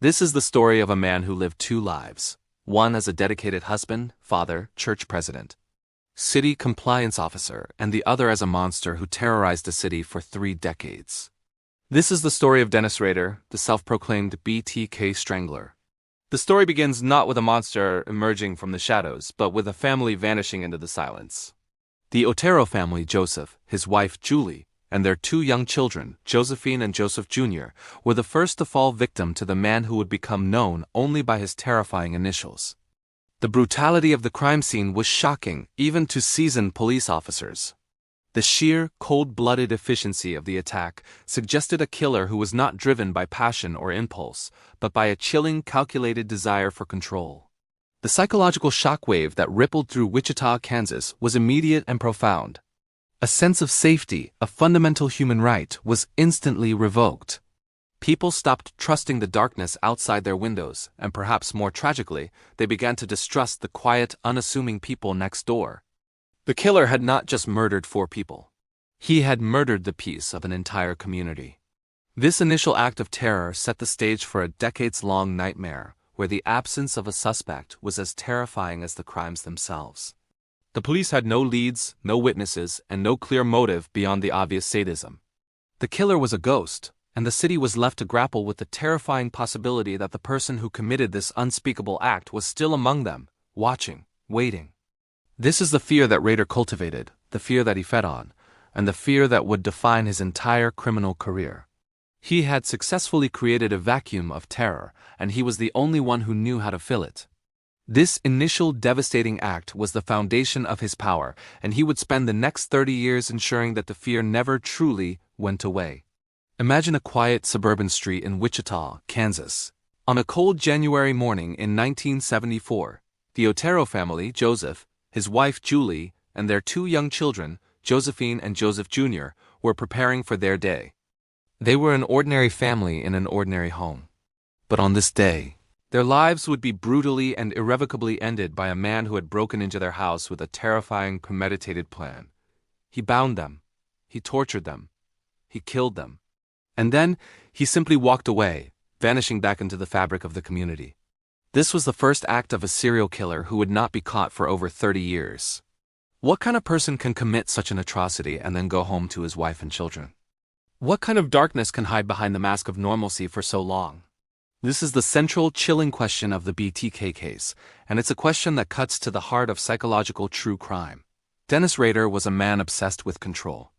This is the story of a man who lived two lives, one as a dedicated husband, father, church president, city compliance officer, and the other as a monster who terrorized the city for 3 decades. This is the story of Dennis Rader, the self-proclaimed BTK Strangler. The story begins not with a monster emerging from the shadows, but with a family vanishing into the silence. The Otero family, Joseph, his wife Julie, and their 2 young children, Josephine and Joseph Jr., were the first to fall victim to the man who would become known only by his terrifying initials. The brutality of the crime scene was shocking even to seasoned police officers. The sheer, cold-blooded efficiency of the attack suggested a killer who was not driven by passion or impulse, but by a chilling, calculated desire for control. The psychological shockwave that rippled through Wichita, Kansas, was immediate and profound. A sense of safety, a fundamental human right, was instantly revoked. People stopped trusting the darkness outside their windows, and perhaps more tragically, they began to distrust the quiet, unassuming people next door. The killer had not just murdered 4 people. He had murdered the peace of an entire community. This initial act of terror set the stage for a decades-long nightmare, where the absence of a suspect was as terrifying as the crimes themselves. The police had no leads, no witnesses, and no clear motive beyond the obvious sadism. The killer was a ghost, and the city was left to grapple with the terrifying possibility that the person who committed this unspeakable act was still among them, watching, waiting. This is the fear that Rader cultivated, the fear that he fed on, and the fear that would define his entire criminal career. He had successfully created a vacuum of terror, and he was the only one who knew how to fill it. This initial devastating act was the foundation of his power, and he would spend the next 30 years ensuring that the fear never truly went away. Imagine a quiet suburban street in Wichita, Kansas. On a cold January morning in 1974, the Otero family, Joseph, his wife Julie, and their 2 young children, Josephine and Joseph Jr., were preparing for their day. They were an ordinary family in an ordinary home. But on this day, their lives would be brutally and irrevocably ended by a man who had broken into their house with a terrifying, premeditated plan. He bound them, he tortured them, he killed them, and then he simply walked away, vanishing back into the fabric of the community. This was the first act of a serial killer who would not be caught for over 30 years. What kind of person can commit such an atrocity and then go home to his wife and children? What kind of darkness can hide behind the mask of normalcy for so long? This is the central, chilling question of the BTK case, and it's a question that cuts to the heart of psychological true crime. Dennis Rader was a man obsessed with control.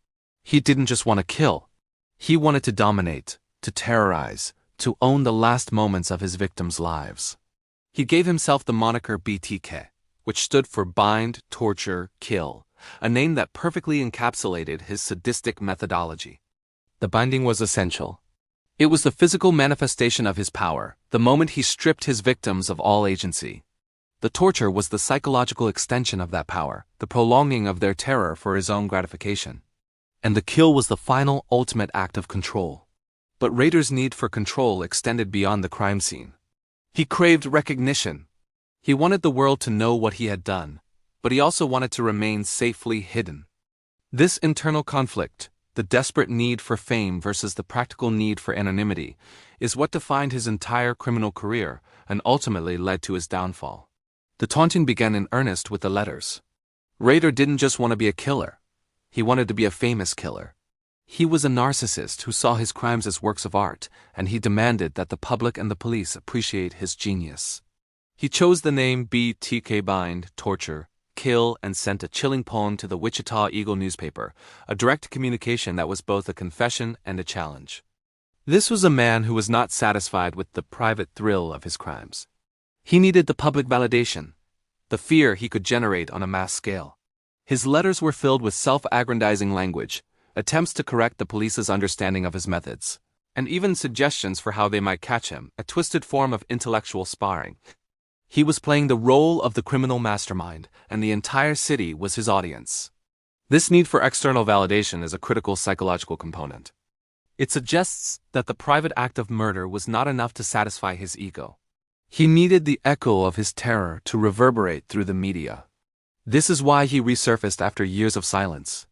He didn't just want to kill. He wanted to dominate, to terrorize, to own the last moments of his victims' lives. He gave himself the moniker BTK, which stood for bind, torture, kill, a name that perfectly encapsulated his sadistic methodology. The binding was essential. It was the physical manifestation of his power, the moment he stripped his victims of all agency. The torture was the psychological extension of that power, the prolonging of their terror for his own gratification. And the kill was the final, ultimate act of control. But Rader's need for control extended beyond the crime scene. He craved recognition. He wanted the world to know what he had done, but he also wanted to remain safely hidden. This internal conflict, the desperate need for fame versus the practical need for anonymity, is what defined his entire criminal career and ultimately led to his downfall. The taunting began in earnest with the letters. Rader didn't just want to be a killer. He wanted to be a famous killer. He was a narcissist who saw his crimes as works of art, and he demanded that the public and the police appreciate his genius. He chose the name BTK bind, torture, kill, and sent a chilling poem to the Wichita Eagle newspaper, a direct communication that was both a confession and a challenge. This was a man who was not satisfied with the private thrill of his crimes. He needed the public validation, the fear he could generate on a mass scale. His letters were filled with self-aggrandizing language, attempts to correct the police's understanding of his methods, and even suggestions for how they might catch him, a twisted form of intellectual sparring. He was playing the role of the criminal mastermind, and the entire city was his audience. This need for external validation is a critical psychological component. It suggests that the private act of murder was not enough to satisfy his ego. He needed the echo of his terror to reverberate through the media. This is why he resurfaced after years of silence.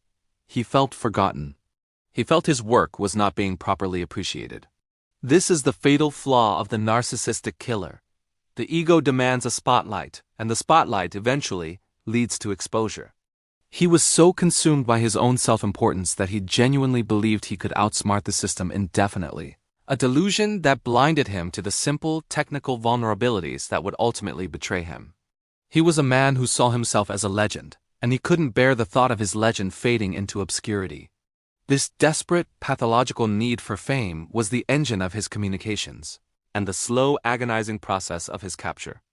He felt forgotten. He felt his work was not being properly appreciated. This is the fatal flaw of the narcissistic killer. The ego demands a spotlight, and the spotlight eventually leads to exposure. He was so consumed by his own self-importance that he genuinely believed he could outsmart the system indefinitely, a delusion that blinded him to the simple, technical vulnerabilities that would ultimately betray him. He was a man who saw himself as a legend, and he couldn't bear the thought of his legend fading into obscurity. This desperate, pathological need for fame was the engine of his communications, and the slow, agonizing process of his capture.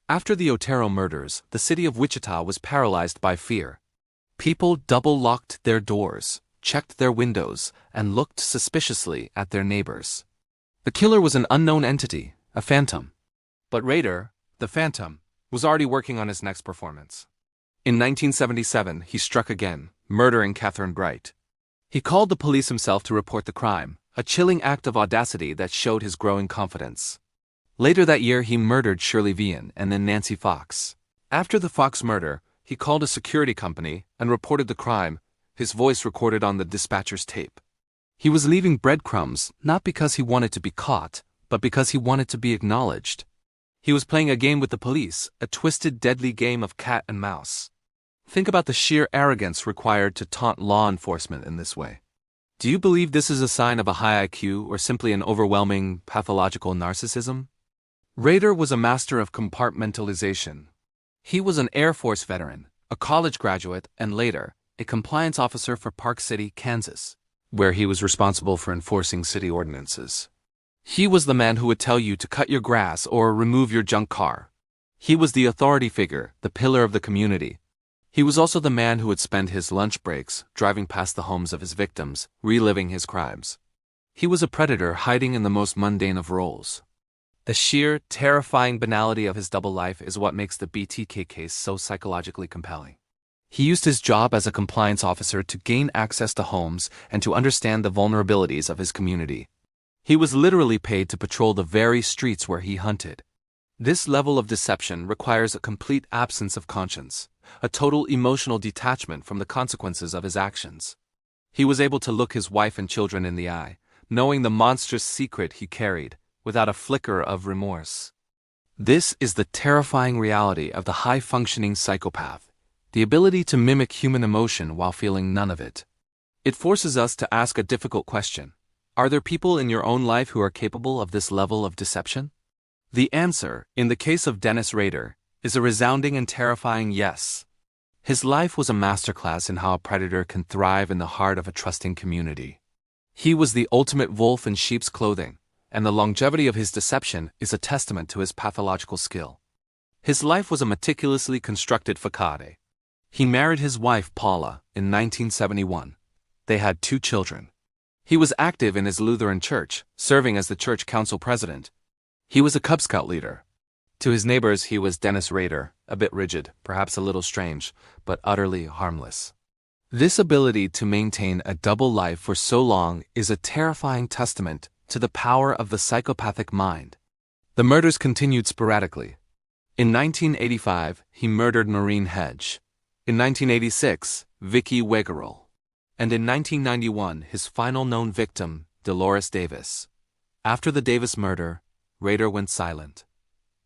After the Otero murders, the city of Wichita was paralyzed by fear. People double-locked their doors, checked their windows, and looked suspiciously at their neighbors. The killer was an unknown entity, a phantom. But Rader, the phantom, was already working on his next performance. In 1977, he struck again, murdering Catherine Bright. He called the police himself to report the crime, a chilling act of audacity that showed his growing confidence. Later that year, he murdered Shirley Vian and then Nancy Fox. After the Fox murder, he called a security company and reported the crime, his voice recorded on the dispatcher's tape. He was leaving breadcrumbs not because he wanted to be caught, but because he wanted to be acknowledged. He was playing a game with the police, a twisted, deadly game of cat and mouse. Think about the sheer arrogance required to taunt law enforcement in this way. Do you believe this is a sign of a high IQ or simply an overwhelming, pathological narcissism? Rader was a master of compartmentalization. He was an Air Force veteran, a college graduate, and later, a compliance officer for Park City, Kansas, where he was responsible for enforcing city ordinances. He was the man who would tell you to cut your grass or remove your junk car. He was the authority figure, the pillar of the community. He was also the man who would spend his lunch breaks driving past the homes of his victims, reliving his crimes. He was a predator hiding in the most mundane of roles. The sheer, terrifying banality of his double life is what makes the BTK case so psychologically compelling. He used his job as a compliance officer to gain access to homes and to understand the vulnerabilities of his community. He was literally paid to patrol the very streets where he hunted. This level of deception requires a complete absence of conscience, a total emotional detachment from the consequences of his actions. He was able to look his wife and children in the eye, knowing the monstrous secret he carried, without a flicker of remorse. This is the terrifying reality of the high-functioning psychopath, the ability to mimic human emotion while feeling none of it. It forces us to ask a difficult question. Are there people in your own life who are capable of this level of deception? The answer, in the case of Dennis Rader, is a resounding and terrifying yes. His life was a masterclass in how a predator can thrive in the heart of a trusting community. He was the ultimate wolf in sheep's clothing, and the longevity of his deception is a testament to his pathological skill. His life was a meticulously constructed facade. He married his wife Paula in 1971. They had 2 children. He was active in his Lutheran church, serving as the church council president. He was a Cub Scout leader. To his neighbors, he was Dennis Rader, a bit rigid, perhaps a little strange, but utterly harmless. This ability to maintain a double life for so long is a terrifying testament to the power of the psychopathic mind. The murders continued sporadically. In 1985, he murdered Maureen Hedge. In 1986, Vicky Wegerle. And in 1991, his final known victim, Dolores Davis. After the Davis murder, Rader went silent.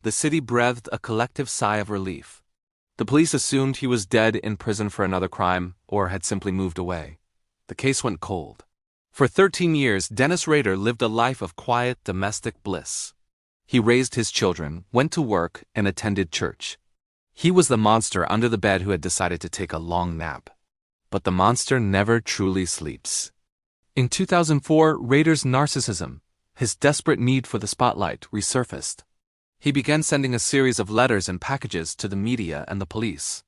The city breathed a collective sigh of relief. The police assumed he was dead in prison for another crime or had simply moved away. The case went cold. For 13 years, Dennis Rader lived a life of quiet domestic bliss. He raised his children, went to work, and attended church. He was the monster under the bed who had decided to take a long nap. But the monster never truly sleeps. In 2004, Rader's narcissism, his desperate need for the spotlight, resurfaced. He began sending a series of letters and packages to the media and the police.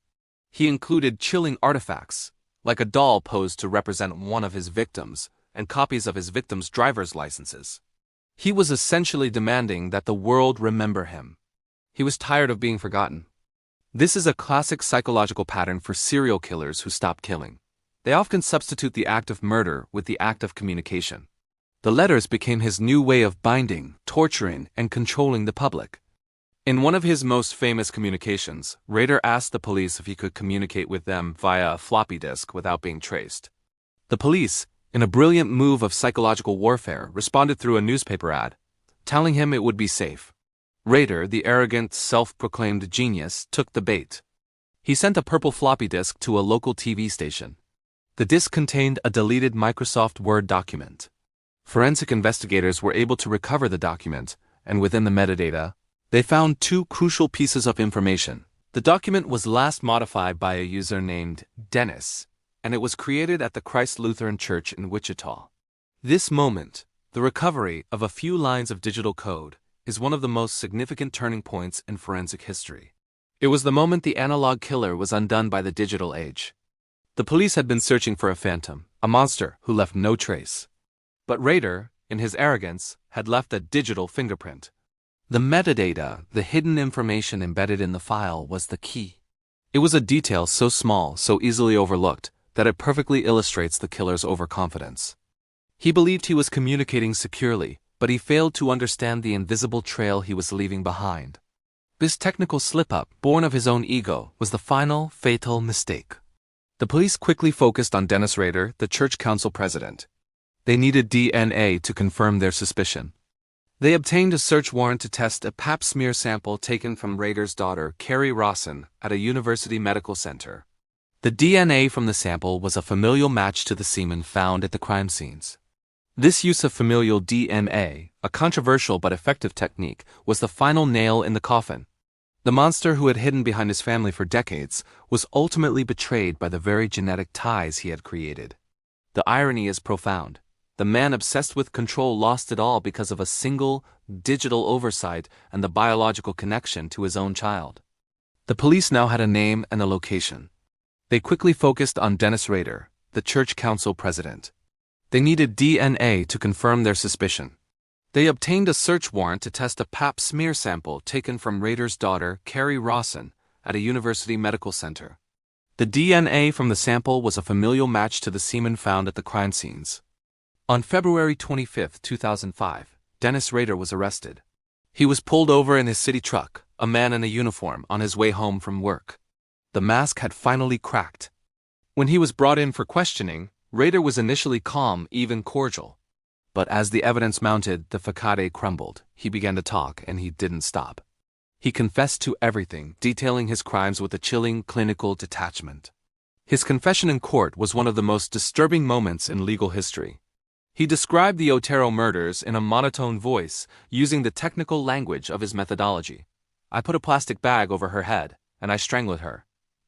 He included chilling artifacts, like a doll posed to represent one of his victims, and copies of his victims' driver's licenses. He was essentially demanding that the world remember him. He was tired of being forgotten. This is a classic psychological pattern for serial killers who stop killing. They often substitute the act of murder with the act of communication. The letters became his new way of binding, torturing, and controlling the public. In one of his most famous communications, Rader asked the police if he could communicate with them via a floppy disk without being traced. The police, in a brilliant move of psychological warfare, responded through a newspaper ad, telling him it would be safe. Rader, the arrogant, self-proclaimed genius, took the bait. He sent a purple floppy disk to a local TV station. The disk contained a deleted Microsoft Word document. Forensic investigators were able to recover the document, and within the metadata, they found two crucial pieces of information. The document was last modified by a user named Dennis, and it was created at the Christ Lutheran Church in Wichita. This moment, the recovery of a few lines of digital code, is one of the most significant turning points in forensic history. It was the moment the analog killer was undone by the digital age. The police had been searching for a phantom, a monster who left no trace. But Rader, in his arrogance, had left a digital fingerprint. The metadata, the hidden information embedded in the file, was the key. It was a detail so small, so easily overlooked, that it perfectly illustrates the killer's overconfidence. He believed he was communicating securely, but he failed to understand the invisible trail he was leaving behind. This technical slip-up, born of his own ego, was the final, fatal mistake. The police quickly focused on Dennis Rader, the church council president. They needed DNA to confirm their suspicion. They obtained a search warrant to test a pap smear sample taken from Rader's daughter, Carrie Rawson, at a university medical center. The DNA from the sample was a familial match to the semen found at the crime scenes. This use of familial DNA, a controversial but effective technique, was the final nail in the coffin. The monster who had hidden behind his family for decades was ultimately betrayed by the very genetic ties he had created. The irony is profound. The man obsessed with control lost it all because of a single, digital oversight and the biological connection to his own child. The police now had a name and a location. They quickly focused on Dennis Rader, the church council president. They needed DNA to confirm their suspicion. They obtained a search warrant to test a pap smear sample taken from Rader's daughter, Carrie Rawson, at a university medical center. The DNA from the sample was a familial match to the semen found at the crime scenes. On February 25, 2005, Dennis Rader was arrested. He was pulled over in his city truck, a man in a uniform, on his way home from work. The mask had finally cracked. When he was brought in for questioning, Rader was initially calm, even cordial. But as the evidence mounted, the facade crumbled. He began to talk, and he didn't stop. He confessed to everything, detailing his crimes with a chilling, clinical detachment. His confession in court was one of the most disturbing moments in legal history. He described the Otero murders in a monotone voice, using the technical language of his methodology. "I put a plastic bag over her head, and I strangled her."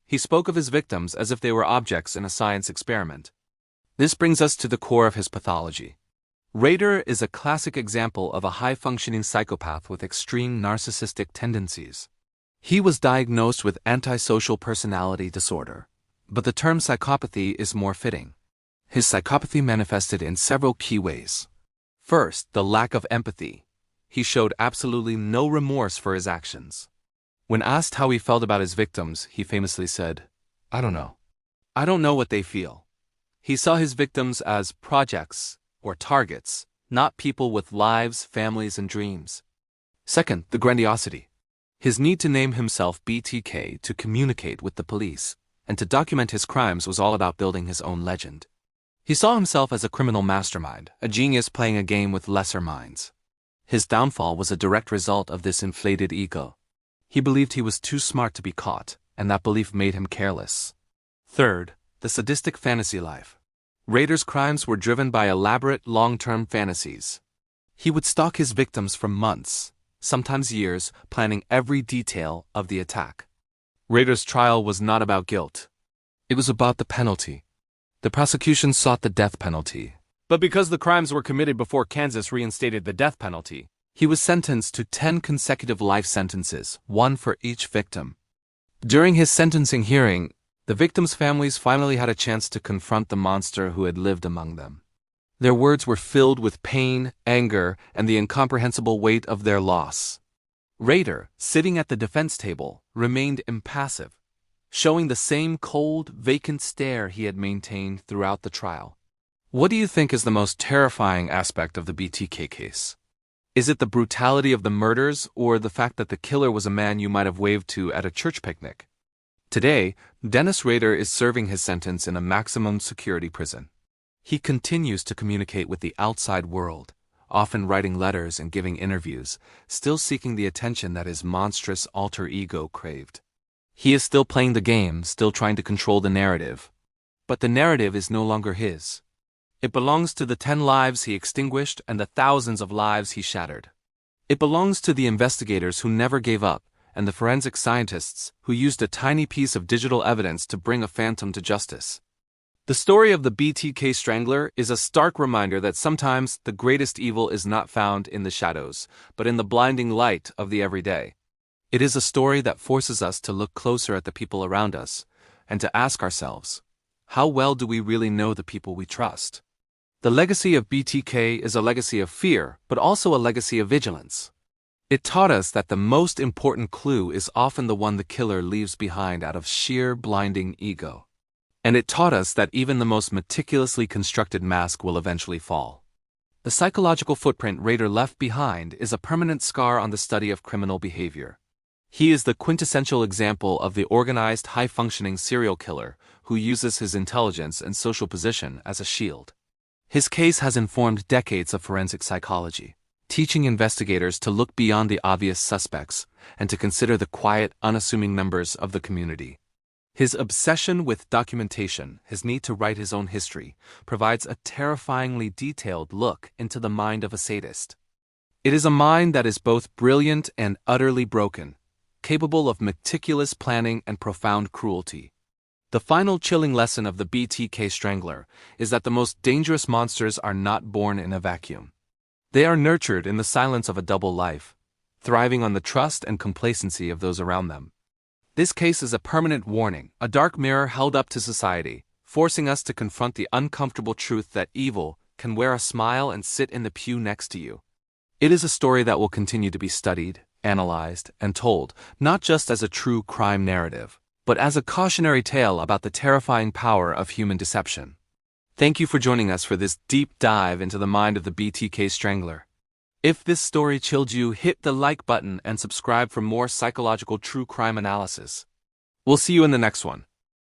He spoke of his victims as if they were objects in a science experiment. This brings us to the core of his pathology. Rader is a classic example of a high-functioning psychopath with extreme narcissistic tendencies. He was diagnosed with antisocial personality disorder, but the term psychopathy is more fitting. His psychopathy manifested in several key ways. First, the lack of empathy. He showed absolutely no remorse for his actions. When asked how he felt about his victims, he famously said, "I don't know. I don't know what they feel." He saw his victims as projects or targets, not people with lives, families, and dreams. Second, the grandiosity. His need to name himself BTK to communicate with the police and to document his crimes was all about building his own legend. He saw himself as a criminal mastermind, a genius playing a game with lesser minds. His downfall was a direct result of this inflated ego. He believed he was too smart to be caught, and that belief made him careless. Third, the sadistic fantasy life. Rader's crimes were driven by elaborate, long-term fantasies. He would stalk his victims for months, sometimes years, planning every detail of the attack. Rader's trial was not about guilt. It was about the penalty. The prosecution sought the death penalty. But because the crimes were committed before Kansas reinstated the death penalty, he was sentenced to 10 consecutive life sentences, one for each victim. During his sentencing hearing, the victims' families finally had a chance to confront the monster who had lived among them. Their words were filled with pain, anger, and the incomprehensible weight of their loss. Rader, sitting at the defense table, remained impassive, showing the same cold, vacant stare he had maintained throughout the trial. What do you think is the most terrifying aspect of the BTK case? Is it the brutality of the murders or the fact that the killer was a man you might have waved to at a church picnic? Today, Dennis Rader is serving his sentence in a maximum security prison. He continues to communicate with the outside world, often writing letters and giving interviews, still seeking the attention that his monstrous alter ego craved. He is still playing the game, still trying to control the narrative. But the narrative is no longer his. It belongs to the 10 lives he extinguished and the thousands of lives he shattered. It belongs to the investigators who never gave up, and the forensic scientists who used a tiny piece of digital evidence to bring a phantom to justice. The story of the BTK Strangler is a stark reminder that sometimes the greatest evil is not found in the shadows, but in the blinding light of the everyday. It is a story that forces us to look closer at the people around us, and to ask ourselves, how well do we really know the people we trust? The legacy of BTK is a legacy of fear, but also a legacy of vigilance. It taught us that the most important clue is often the one the killer leaves behind out of sheer blinding ego. And it taught us that even the most meticulously constructed mask will eventually fall. The psychological footprint Rader left behind is a permanent scar on the study of criminal behavior. He is the quintessential example of the organized, high-functioning serial killer who uses his intelligence and social position as a shield. His case has informed decades of forensic psychology, teaching investigators to look beyond the obvious suspects and to consider the quiet, unassuming members of the community. His obsession with documentation, his need to write his own history, provides a terrifyingly detailed look into the mind of a sadist. It is a mind that is both brilliant and utterly broken, capable of meticulous planning and profound cruelty. The final chilling lesson of the BTK Strangler is that the most dangerous monsters are not born in a vacuum. They are nurtured in the silence of a double life, thriving on the trust and complacency of those around them. This case is a permanent warning, a dark mirror held up to society, forcing us to confront the uncomfortable truth that evil can wear a smile and sit in the pew next to you. It is a story that will continue to be studied, analyzed, and told, not just as a true crime narrative, but as a cautionary tale about the terrifying power of human deception. Thank you for joining us for this deep dive into the mind of the BTK Strangler. If this story chilled you, hit the like button and subscribe for more psychological true crime analysis. We'll see you in the next one.